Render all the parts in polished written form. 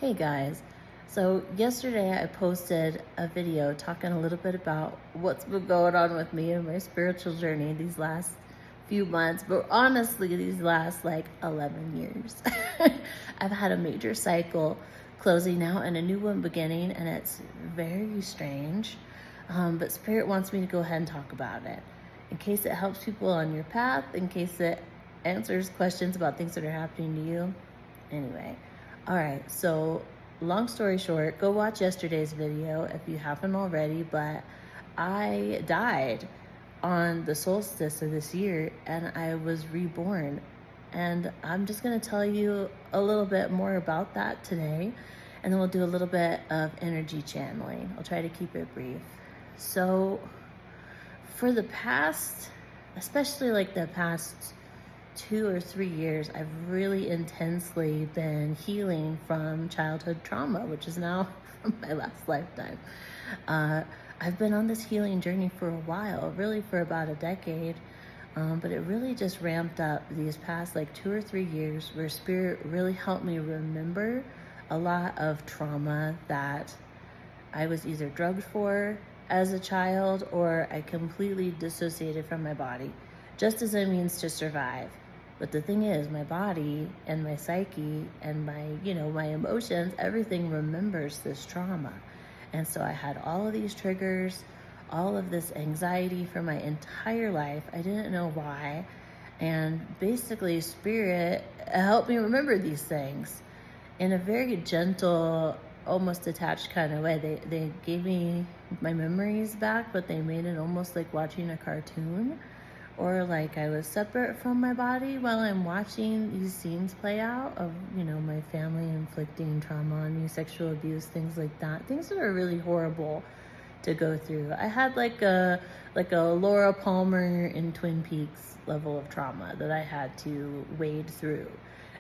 Hey guys, so yesterday I posted a video talking a little bit about what's been going on with me and my spiritual journey these last few months, but honestly, these last like 11 years. I've had a major cycle closing out and a new one beginning, and it's very strange. But Spirit wants me to go ahead and talk about it in case it helps people on your path, in case it answers questions about things that are happening to you. Anyway, all right, so long story short, go watch yesterday's video if you haven't already, but I died on the solstice of this year and I was reborn. And I'm just gonna tell you a little bit more about that today, and then we'll do a little bit of energy channeling. I'll try to keep it brief. So for the past, especially like the past 2 or 3 years, I've really intensely been healing from childhood trauma, which is now from my last lifetime. I've been on this healing journey for a while, really for about a decade, but it really just ramped up these past like 2 or 3 years where Spirit really helped me remember a lot of trauma that I was either drugged for as a child or I completely dissociated from my body, just as a means to survive. But the thing is, my body and my psyche and my emotions, everything remembers this trauma. And so I had all of these triggers, all of this anxiety for my entire life. I didn't know why. And basically, Spirit helped me remember these things in a very gentle, almost detached kind of way. They gave me my memories back, but they made it almost like watching a cartoon, or like I was separate from my body while I'm watching these scenes play out of, my family inflicting trauma on me, sexual abuse, things like that. Things that are really horrible to go through. I had like a Laura Palmer in Twin Peaks level of trauma that I had to wade through.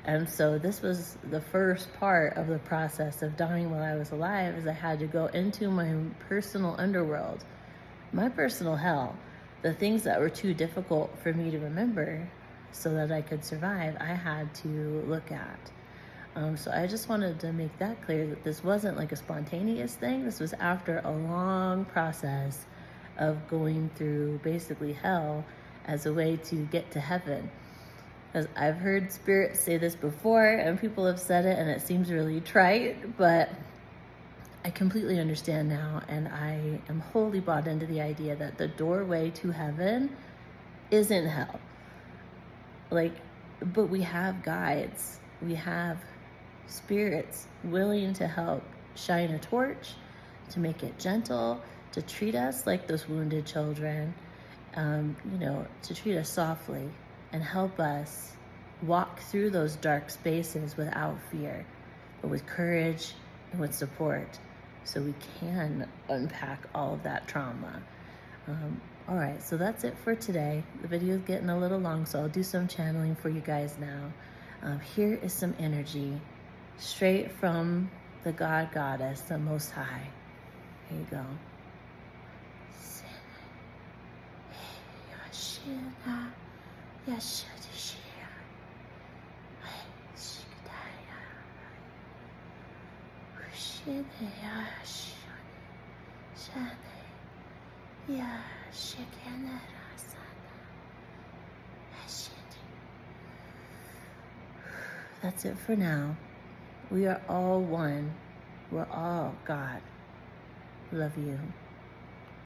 And so this was the first part of the process of dying while I was alive, is I had to go into my personal underworld, my personal hell, the things that were too difficult for me to remember so that I could survive, I had to look at. So I just wanted to make that clear, that this wasn't like a spontaneous thing. This was after a long process of going through basically hell as a way to get to heaven. Because I've heard Spirit say this before and people have said it and it seems really trite, but I completely understand now, and I am wholly bought into the idea that the doorway to heaven isn't hell. But we have guides, we have spirits willing to help shine a torch, to make it gentle, to treat us like those wounded children, to treat us softly and help us walk through those dark spaces without fear, but with courage and with support, so we can unpack all of that trauma. All right, so that's it for today. The video is getting a little long, so I'll do some channeling for you guys now. Here is some energy straight from the God Goddess, the Most High. Here you go. That's it for now. We are all one. We're all God. Love you.